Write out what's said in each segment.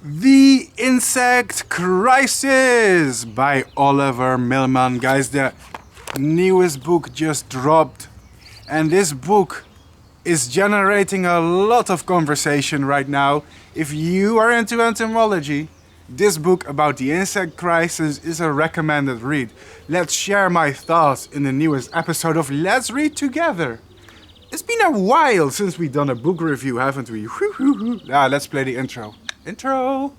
The Insect Crisis by Oliver Milman. Guys, the newest book just dropped, and this book is generating a lot of conversation right now. If you are into entomology, this book about the insect crisis is a recommended read. Let's share my thoughts in the newest episode of Let's Read Together. It's been a while since we've done a book review, haven't we? Let's play the intro. Intro!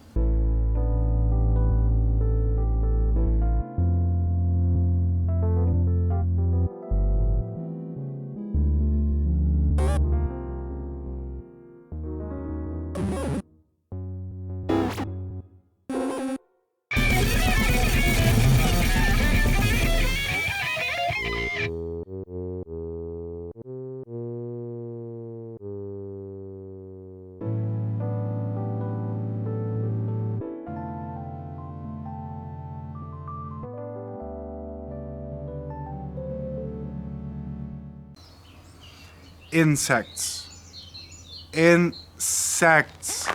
Insects. Insects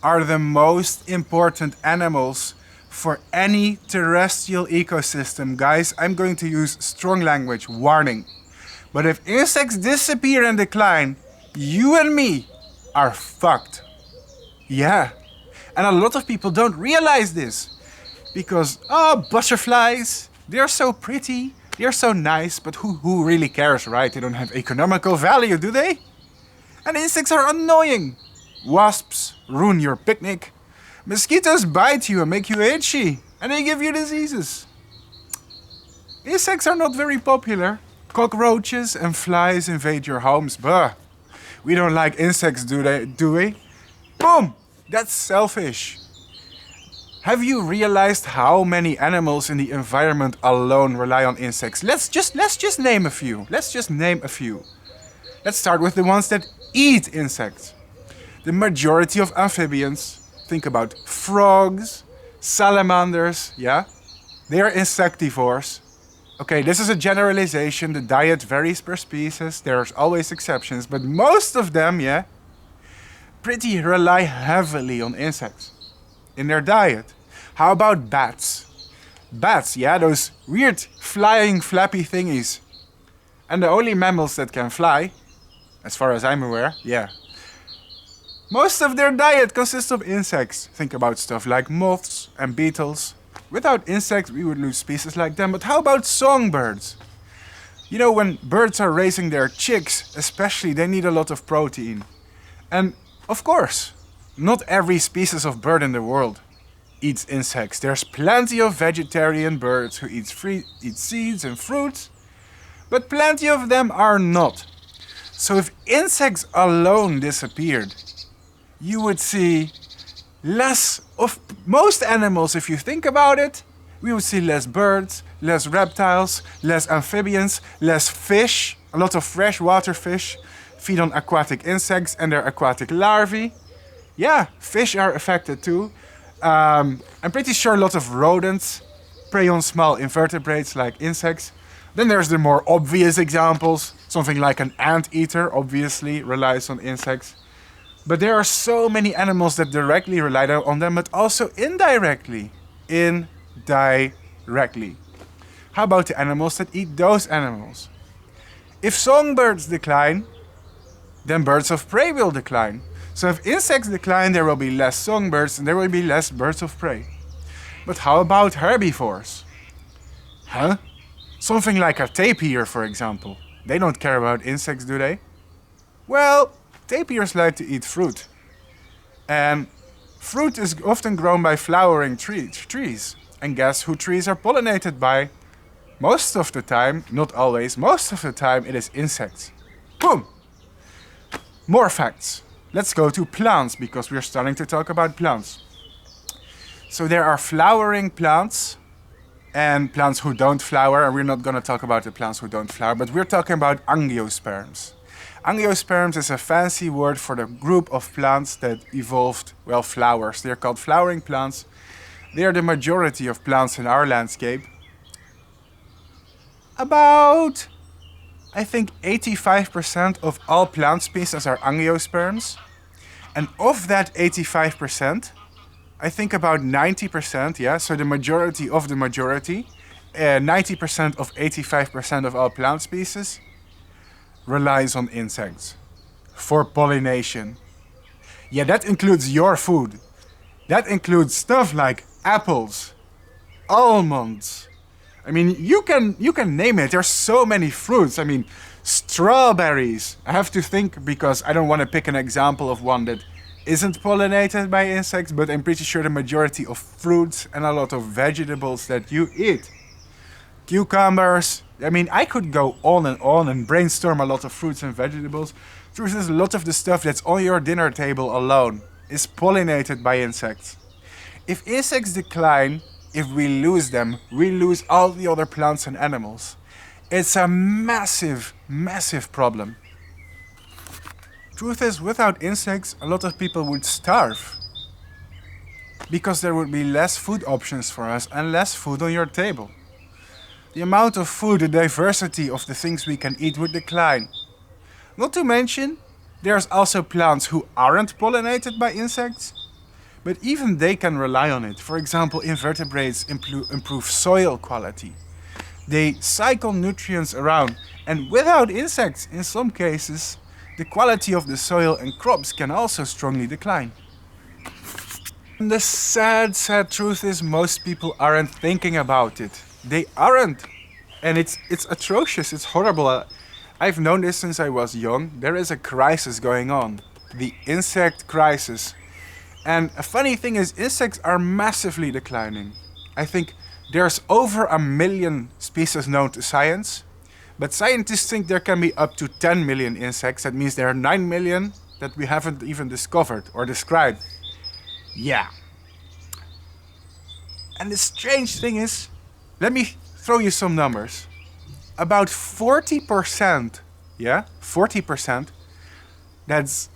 are the most important animals for any terrestrial ecosystem. Guys, I'm going to use strong language, warning. But if insects disappear and decline, you and me are fucked. Yeah. And a lot of people don't realize this. Because, butterflies, they're so pretty. They're so nice, but who really cares, right? They don't have economical value, do they? And insects are annoying. Wasps ruin your picnic. Mosquitoes bite you and make you itchy. And they give you diseases. Insects are not very popular. Cockroaches and flies invade your homes. Bah. We don't like insects, do we? Boom! That's selfish. Have you realized how many animals in the environment alone rely on insects? Let's just name a few. Let's start with the ones that eat insects. The majority of amphibians, think about frogs, salamanders, yeah? They are insectivores. Okay, this is a generalization. The diet varies per species. There's always exceptions, but most of them, yeah, pretty rely heavily on insects in their diet. How about bats? Bats, yeah, those weird flying flappy thingies. And the only mammals that can fly, as far as I'm aware, yeah. Most of their diet consists of insects. Think about stuff like moths and beetles. Without insects, we would lose species like them. But how about songbirds? You know, when birds are raising their chicks, especially, they need a lot of protein. And, of course, not every species of bird in the world eats insects. There's plenty of vegetarian birds who eat seeds and fruits, but plenty of them are not. So if insects alone disappeared, you would see less of most animals. If you think about it, we would see less birds, less reptiles, less amphibians, less fish. A lot of freshwater fish feed on aquatic insects and their aquatic larvae. Yeah, fish are affected too. I'm pretty sure a lot of rodents prey on small invertebrates like insects. Then there's the more obvious examples. Something like an anteater obviously relies on insects. But there are so many animals that directly rely on them, but also indirectly. Indirectly. How about the animals that eat those animals? If songbirds decline, then birds of prey will decline. So if insects decline, there will be less songbirds and there will be less birds of prey. But how about herbivores? Huh? Something like a tapir, for example. They don't care about insects, do they? Well, tapirs like to eat fruit. And fruit is often grown by flowering trees. And guess who trees are pollinated by? Most of the time, not always, most of the time it is insects. Boom! More facts. Let's go to plants, because we're starting to talk about plants. So there are flowering plants and plants who don't flower, and we're not going to talk about the plants who don't flower, but we're talking about angiosperms. Angiosperms is a fancy word for the group of plants that evolved, flowers. They're called flowering plants. They are the majority of plants in our landscape. About, I think, 85% of all plant species are angiosperms. And of that 85%, I think about 90%, yeah, so the majority of the majority, 90% of 85% of all plant species relies on insects for pollination. Yeah, that includes your food. That includes stuff like apples, almonds. I mean, you can name it. There's so many fruits. I mean, strawberries. I have to think because I don't want to pick an example of one that isn't pollinated by insects, but I'm pretty sure the majority of fruits and a lot of vegetables that you eat. Cucumbers. I mean, I could go on and brainstorm a lot of fruits and vegetables. Truth is, a lot of the stuff that's on your dinner table alone is pollinated by insects. If insects decline, if we lose them, we lose all the other plants and animals. It's a massive, massive problem. Truth is, without insects, a lot of people would starve. Because there would be less food options for us and less food on your table. The amount of food, the diversity of the things we can eat would decline. Not to mention, there's also plants who aren't pollinated by insects, but even they can rely on it. For example, invertebrates improve soil quality. They cycle nutrients around, and without insects, in some cases, the quality of the soil and crops can also strongly decline. And the sad, sad truth is most people aren't thinking about it. They aren't. And it's atrocious, it's horrible. I've known this since I was young. There is a crisis going on. The insect crisis. And a funny thing is, insects are massively declining. I think there's over 1 million species known to science. But scientists think there can be up to 10 million insects. That means there are 9 million that we haven't even discovered or described. Yeah. And the strange thing is, let me throw you some numbers. About 40%, yeah, 40%, that's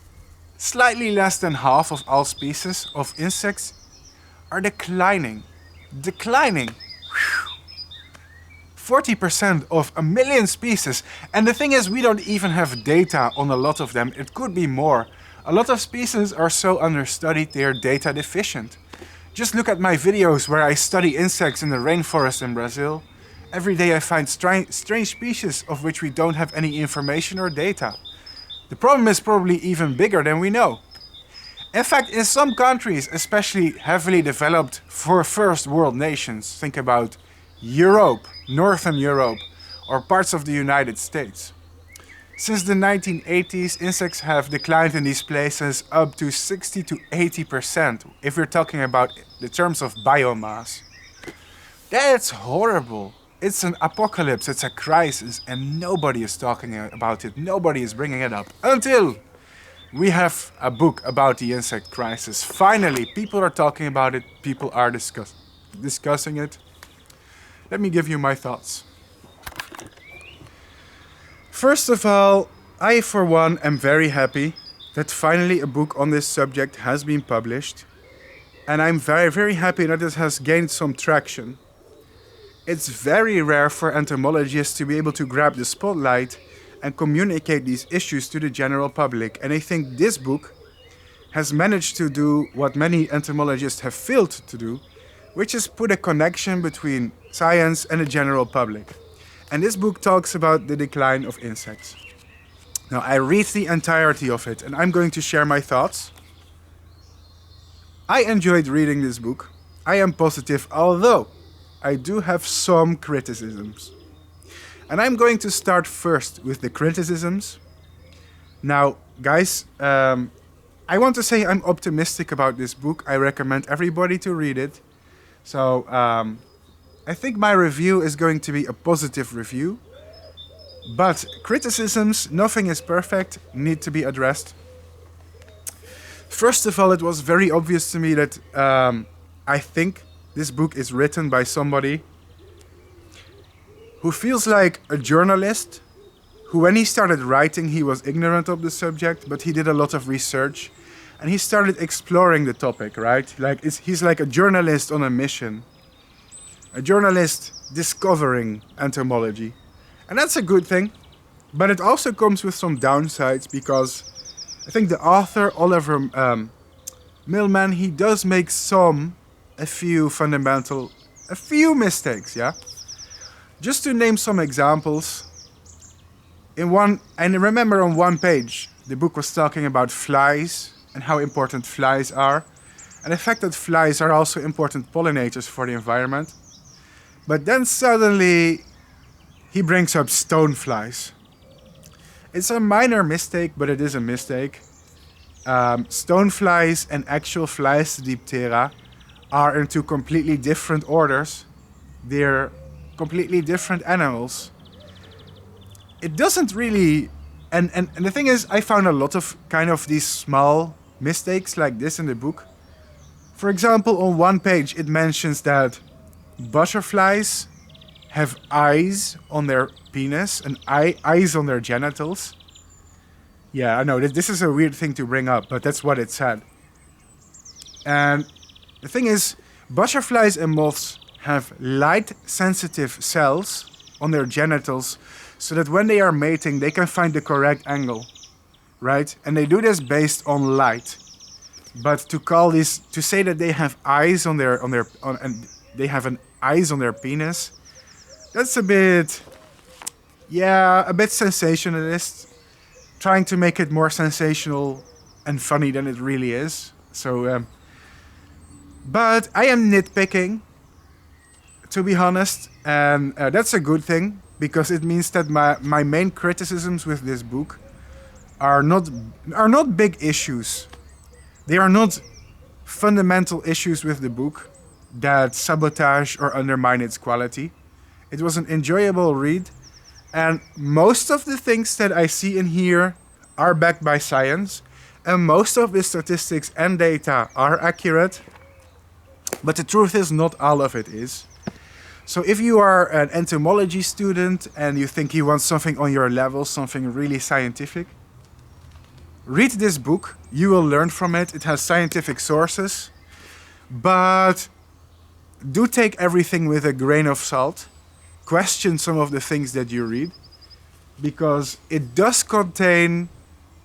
slightly less than half of all species of insects, are declining. Declining. 40% of 1 million species. And the thing is, we don't even have data on a lot of them. It could be more. A lot of species are so understudied, they are data deficient. Just look at my videos where I study insects in the rainforest in Brazil. Every day I find strange species of which we don't have any information or data. The problem is probably even bigger than we know. In fact, in some countries, especially heavily developed for first world nations, think about Europe, Northern Europe, or parts of the United States. Since the 1980s, insects have declined in these places up to 60 to 80% if we're talking about the terms of biomass. That's horrible. It's an apocalypse, it's a crisis, and nobody is talking about it, nobody is bringing it up. Until we have a book about the insect crisis. Finally, people are talking about it, people are discussing it. Let me give you my thoughts. First of all, I for one am very happy that finally a book on this subject has been published. And I'm very, very happy that it has gained some traction. It's very rare for entomologists to be able to grab the spotlight and communicate these issues to the general public. And I think this book has managed to do what many entomologists have failed to do, which is put a connection between science and the general public. And this book talks about the decline of insects. Now, I read the entirety of it and I'm going to share my thoughts. I enjoyed reading this book. I am positive, although I do have some criticisms. And I'm going to start first with the criticisms. Now, guys, I want to say I'm optimistic about this book. I recommend everybody to read it. So, I think my review is going to be a positive review. But criticisms, nothing is perfect, need to be addressed. First of all, it was very obvious to me that I think this book is written by somebody who feels like a journalist, who when he started writing he was ignorant of the subject, but he did a lot of research and he started exploring the topic, right? Like he's like a journalist on a mission. A journalist discovering entomology. And that's a good thing, but it also comes with some downsides because I think the author, Oliver Milman, he does make a few mistakes, yeah? Just to name some examples, and remember on one page, the book was talking about flies and how important flies are, and the fact that flies are also important pollinators for the environment. But then suddenly, he brings up stoneflies. It's a minor mistake, but it is a mistake. Stoneflies and actual flies, Diptera, are in two completely different orders. They're completely different animals. It doesn't really... And the thing is, I found a lot of kind of these small mistakes like this in the book. For example, on one page it mentions that butterflies have eyes on their penis and eyes on their genitals. Yeah, I know, this is a weird thing to bring up, but that's what it said. And the thing is, butterflies and moths have light-sensitive cells on their genitals so that when they are mating, they can find the correct angle, right? And they do this based on light. But to say that they have eyes and they have an eyes on their penis, that's a bit sensationalist, trying to make it more sensational and funny than it really is. So, but I am nitpicking, to be honest, and that's a good thing, because it means that my main criticisms with this book are not big issues. They are not fundamental issues with the book that sabotage or undermine its quality. It was an enjoyable read, and most of the things that I see in here are backed by science, and most of the statistics and data are accurate, but the truth is not all of it is. So if you are an entomology student and you think you want something on your level, something really scientific, read this book. You will learn from it. It has scientific sources, but do take everything with a grain of salt. Question some of the things that you read, because it does contain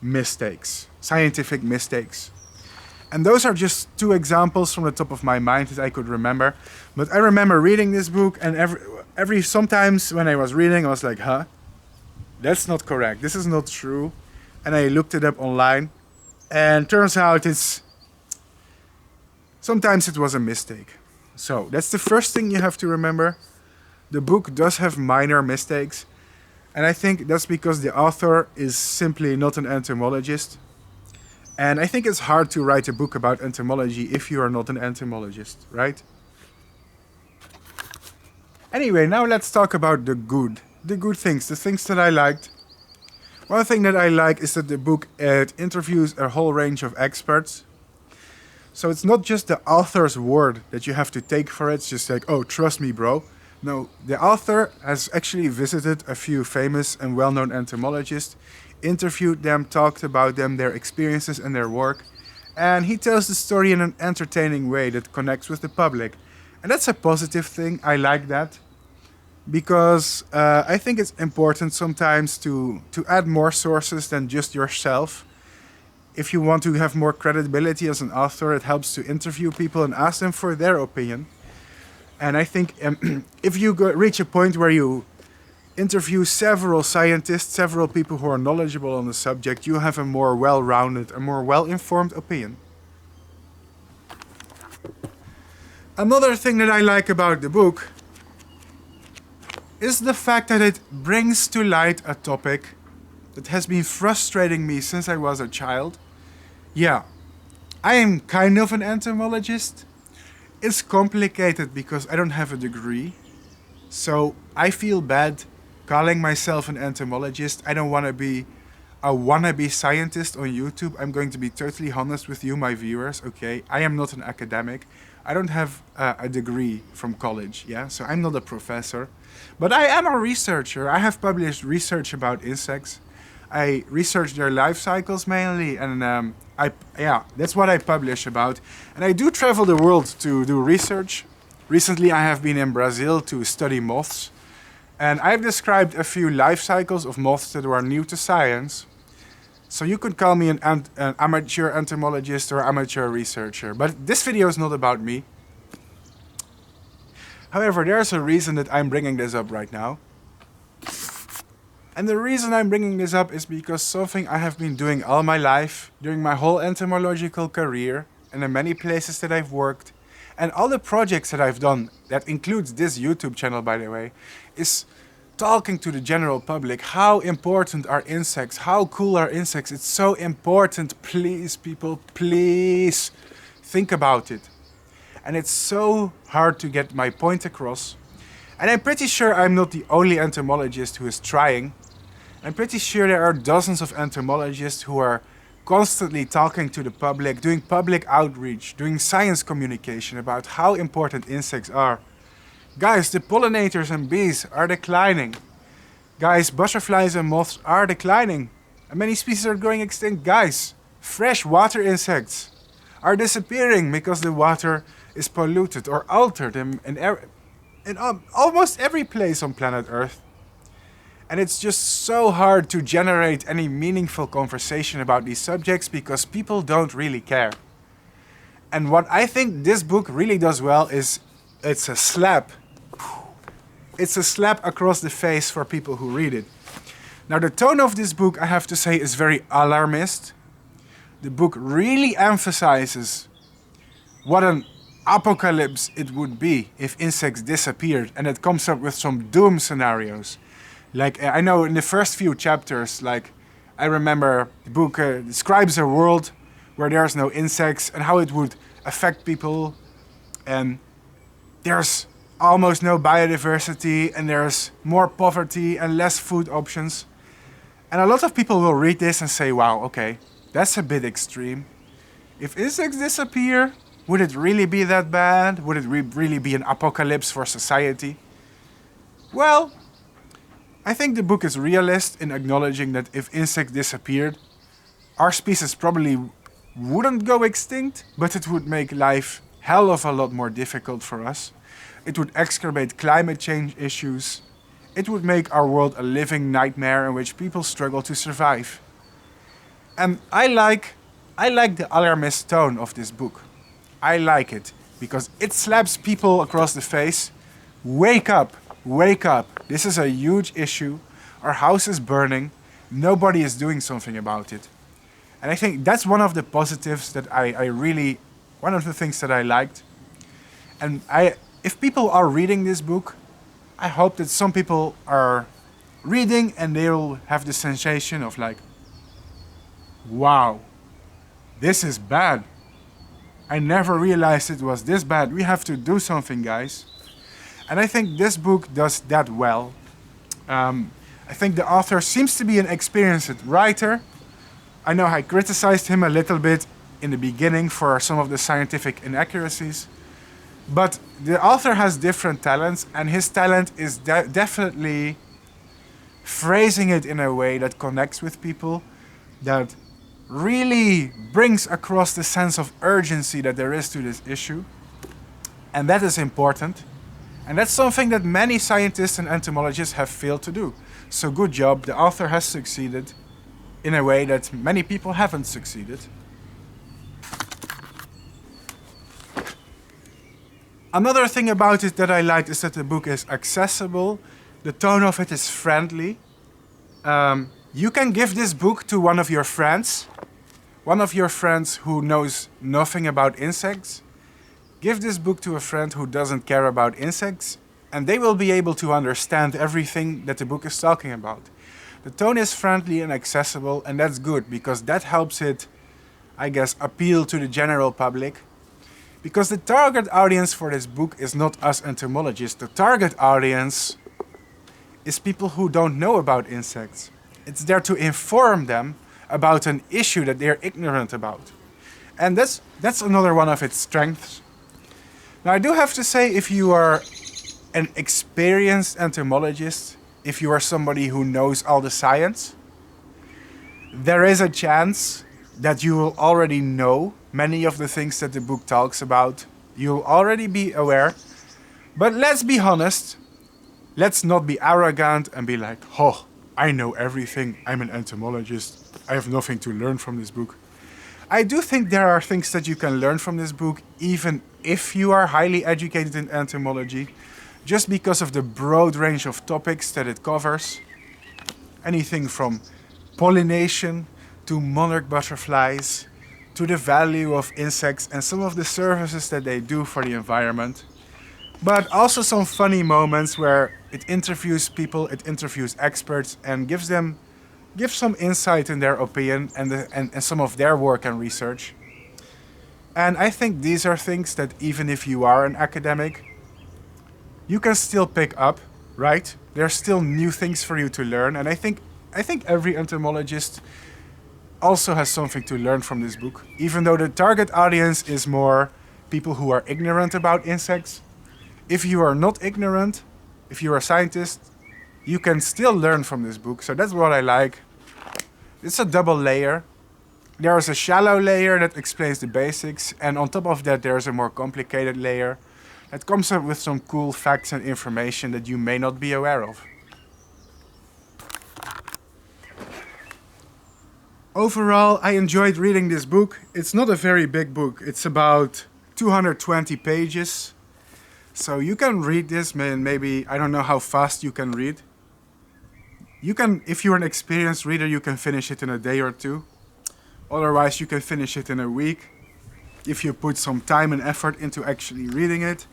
mistakes, scientific mistakes. And those are just two examples from the top of my mind that I could remember. But I remember reading this book, and sometimes when I was reading, I was like, huh? That's not correct. This is not true. And I looked it up online, and turns out sometimes it was a mistake. So that's the first thing you have to remember. The book does have minor mistakes, and I think that's because the author is simply not an entomologist. And I think it's hard to write a book about entomology if you are not an entomologist, right? Anyway, now let's talk about the good things, the things that I liked. One thing that I like is that the book interviews a whole range of experts. So it's not just the author's word that you have to take for it. It's just like, oh, trust me, bro. No, the author has actually visited a few famous and well-known entomologists, interviewed them, talked about them, their experiences and their work. And he tells the story in an entertaining way that connects with the public. And that's a positive thing. I like that. Because I think it's important sometimes to add more sources than just yourself. If you want to have more credibility as an author, it helps to interview people and ask them for their opinion. And I think if you reach a point where you interview several scientists, several people who are knowledgeable on the subject, you have a more well-rounded, a more well-informed opinion. Another thing that I like about the book is the fact that it brings to light a topic that has been frustrating me since I was a child. Yeah, I am kind of an entomologist. It's complicated because I don't have a degree. So I feel bad calling myself an entomologist. I don't want to be a wannabe scientist on YouTube. I'm going to be totally honest with you, my viewers, okay? I am not an academic. I don't have a degree from college, yeah? So I'm not a professor. But I am a researcher. I have published research about insects. I research their life cycles mainly, and that's what I publish about. And I do travel the world to do research. Recently I have been in Brazil to study moths. And I've described a few life cycles of moths that were new to science. So you could call me an amateur entomologist or amateur researcher, but this video is not about me. However, there's a reason that I'm bringing this up right now. And the reason I'm bringing this up is because something I have been doing all my life, during my whole entomological career, and in many places that I've worked, and all the projects that I've done, that includes this YouTube channel by the way, is talking to the general public. How important are insects? How cool are insects? It's so important. Please, people, please think about it. And it's so hard to get my point across. And I'm pretty sure I'm not the only entomologist who is trying. I'm pretty sure there are dozens of entomologists who are constantly talking to the public, doing public outreach, doing science communication about how important insects are. Guys, the pollinators and bees are declining. Guys, butterflies and moths are declining. And many species are going extinct. Guys, freshwater insects are disappearing because the water is polluted or altered in almost every place on planet Earth. And it's just so hard to generate any meaningful conversation about these subjects because people don't really care. And what I think this book really does well is it's a slap. It's a slap across the face for people who read it. Now the tone of this book, I have to say, is very alarmist. The book really emphasizes what an apocalypse it would be if insects disappeared, and it comes up with some doom scenarios. Like, I know in the first few chapters, like, I remember the book describes a world where there's no insects and how it would affect people, and there's almost no biodiversity, and there's more poverty and less food options. And a lot of people will read this and say, wow, okay, that's a bit extreme. If insects disappear, would it really be that bad? Would it really be an apocalypse for society? Well, I think the book is realist in acknowledging that if insects disappeared, our species probably wouldn't go extinct, but it would make life hell of a lot more difficult for us. It would exacerbate climate change issues. It would make our world a living nightmare in which people struggle to survive. And I like the alarmist tone of this book. I like it because it slaps people across the face. Wake up, wake up. This is a huge issue. Our house is burning. Nobody is doing something about it. And I think that's one of the positives that one of the things that I liked. And if people are reading this book, I hope that some people are reading and they'll have the sensation of like, wow, this is bad. I never realized it was this bad. We have to do something, guys. And I think this book does that well. I think the author seems to be an experienced writer. I know I criticized him a little bit in the beginning for some of the scientific inaccuracies. But the author has different talents, and his talent is definitely phrasing it in a way that connects with people, that really brings across the sense of urgency that there is to this issue. And that is important. And that's something that many scientists and entomologists have failed to do. So good job, the author has succeeded in a way that many people haven't succeeded. Another thing about it that I liked is that the book is accessible. The tone of it is friendly. You can give this book to one of your friends who knows nothing about insects. Give this book to a friend who doesn't care about insects, and they will be able to understand everything that the book is talking about. The tone is friendly and accessible, and that's good because that helps it, I guess, appeal to the general public. Because the target audience for this book is not us entomologists. The target audience is people who don't know about insects. It's there to inform them about an issue that they're ignorant about. And that's another one of its strengths. Now I do have to say, if you are an experienced entomologist, if you are somebody who knows all the science, there is a chance that you will already know many of the things that the book talks about. You'll already be aware. But let's be honest. Let's not be arrogant and be like, oh, I know everything. I'm an entomologist. I have nothing to learn from this book. I do think there are things that you can learn from this book, even if you are highly educated in entomology, just because of the broad range of topics that it covers. Anything from pollination to monarch butterflies to the value of insects and some of the services that they do for the environment. But also some funny moments where it interviews people, it interviews experts, and gives some insight in their opinion and some of their work and research. And I think these are things that even if you are an academic, you can still pick up, right? There's still new things for you to learn, and I think every entomologist also has something to learn from this book, even though the target audience is more people who are ignorant about insects. If you are not ignorant, if you're a scientist, you can still learn from this book. So that's what I like. It's a double layer. There is a shallow layer that explains the basics, and on top of that, there's a more complicated layer that comes up with some cool facts and information that you may not be aware of. Overall, I enjoyed reading this book. It's not a very big book. It's about 220 pages. So you can read this, man. Maybe, I don't know how fast you can read. You can, if you're an experienced reader, you can finish it in a day or two. Otherwise, you can finish it in a week if you put some time and effort into actually reading it.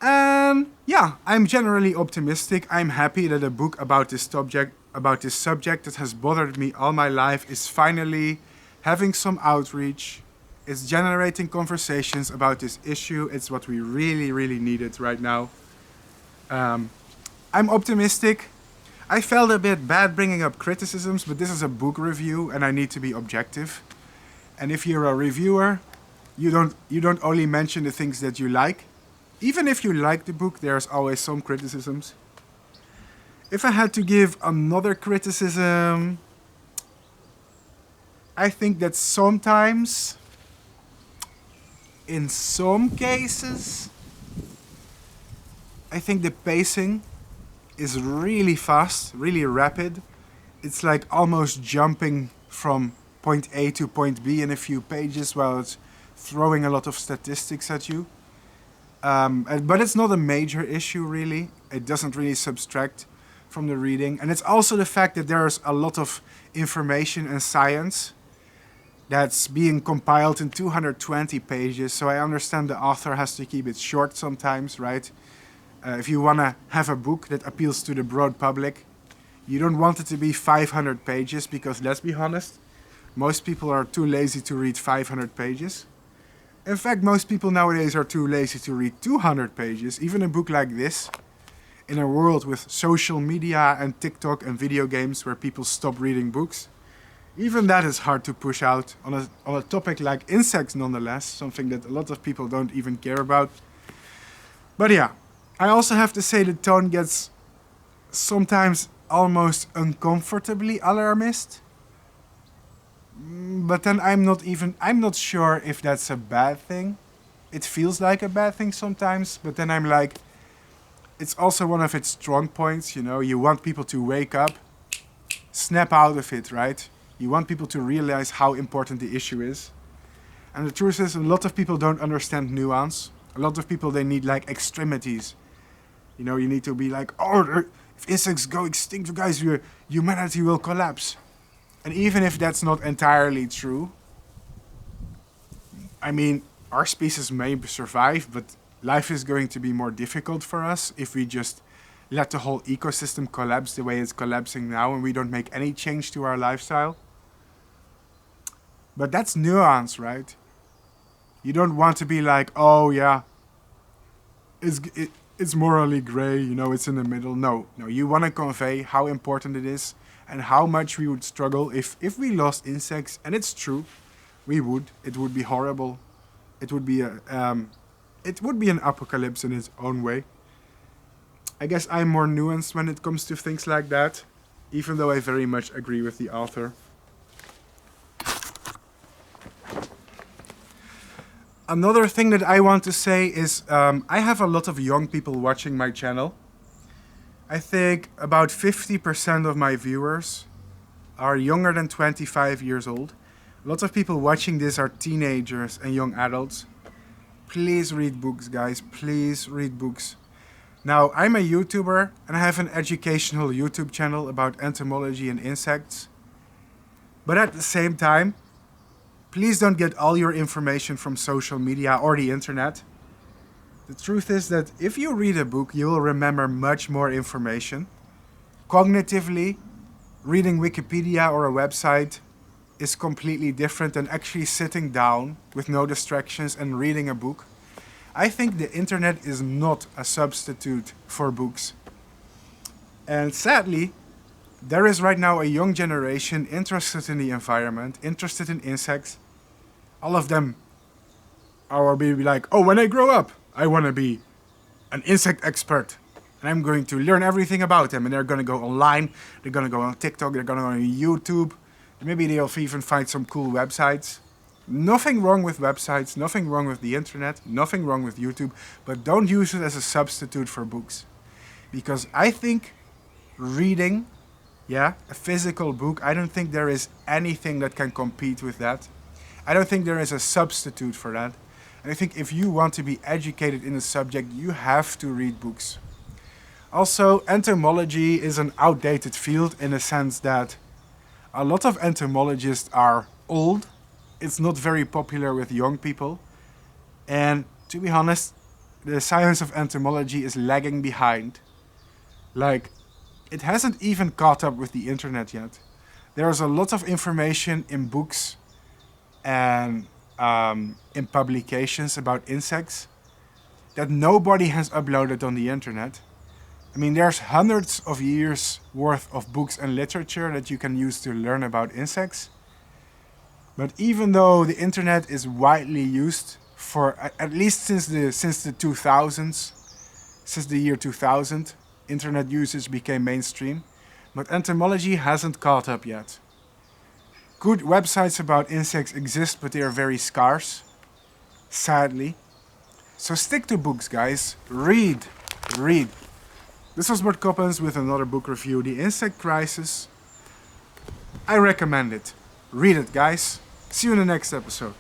And yeah, I'm generally optimistic. I'm happy that a book about this subject that has bothered me all my life is finally having some outreach. It's generating conversations about this issue. It's what we really, really needed right now. I'm optimistic. I felt a bit bad bringing up criticisms, but this is a book review and I need to be objective. And if you're a reviewer, you don't only mention the things that you like. Even if you like the book, there's always some criticisms. If I had to give another criticism, I think that sometimes, in some cases, I think the pacing is really fast, really rapid. It's like almost jumping from point A to point B in a few pages while it's throwing a lot of statistics at you. But it's not a major issue, really. It doesn't really subtract from the reading. And it's also the fact that there's a lot of information and science that's being compiled in 220 pages. So I understand the author has to keep it short sometimes, right? If you want to have a book that appeals to the broad public, you don't want it to be 500 pages because, let's be honest, most people are too lazy to read 500 pages. In fact, most people nowadays are too lazy to read 200 pages. Even a book like this, in a world with social media and TikTok and video games where people stop reading books, even that is hard to push out on a topic like insects nonetheless, something that a lot of people don't even care about. But yeah, I also have to say the tone gets sometimes almost uncomfortably alarmist. But then I'm not sure if that's a bad thing. It feels like a bad thing sometimes, but then I'm like, it's also one of its strong points, you know, you want people to wake up, snap out of it, right? You want people to realize how important the issue is. And the truth is, a lot of people don't understand nuance. A lot of people, they need like extremities. You know, you need to be like, oh, if insects go extinct, guys, humanity will collapse. And even if that's not entirely true, I mean, our species may survive, but life is going to be more difficult for us if we just let the whole ecosystem collapse the way it's collapsing now and we don't make any change to our lifestyle. But that's nuance, right? You don't want to be like, oh yeah, it's morally gray, you know, it's in the middle. No, you want to convey how important it is and how much we would struggle if we lost insects. And it's true, we would. It would be horrible. It would be an apocalypse in its own way. I guess I'm more nuanced when it comes to things like that, even though I very much agree with the author. Another thing that I want to say is I have a lot of young people watching my channel. I think about 50% of my viewers are younger than 25 years old. A lot of people watching this are teenagers and young adults. Please read books, guys. Please read books. Now, I'm a YouTuber and I have an educational YouTube channel about entomology and insects. But at the same time, please don't get all your information from social media or the internet. The truth is that if you read a book, you will remember much more information. Cognitively, reading Wikipedia or a website is completely different than actually sitting down with no distractions and reading a book. I think the internet is not a substitute for books. And sadly, there is right now a young generation interested in the environment, interested in insects. All of them are be like, oh, when I grow up, I want to be an insect expert. And I'm going to learn everything about them. And they're going to go online, they're going to go on TikTok, they're going to go on YouTube. Maybe they'll even find some cool websites. Nothing wrong with websites, nothing wrong with the internet, nothing wrong with YouTube, but don't use it as a substitute for books. Because I think reading, a physical book, I don't think there is anything that can compete with that. I don't think there is a substitute for that. And I think if you want to be educated in a subject, you have to read books. Also, entomology is an outdated field in the sense that a lot of entomologists are old. It's not very popular with young people. And to be honest, the science of entomology is lagging behind. Like, it hasn't even caught up with the internet yet. There's a lot of information in books and in publications about insects that nobody has uploaded on the internet. I mean, there's hundreds of years worth of books and literature that you can use to learn about insects. But even though the internet is widely used for at least since the 2000s, since the year 2000, internet usage became mainstream, but entomology hasn't caught up yet. Good websites about insects exist, but they are very scarce, sadly. So stick to books, guys. Read. This was Bart Coppens with another book review, The Insect Crisis. I recommend it. Read it, guys. See you in the next episode.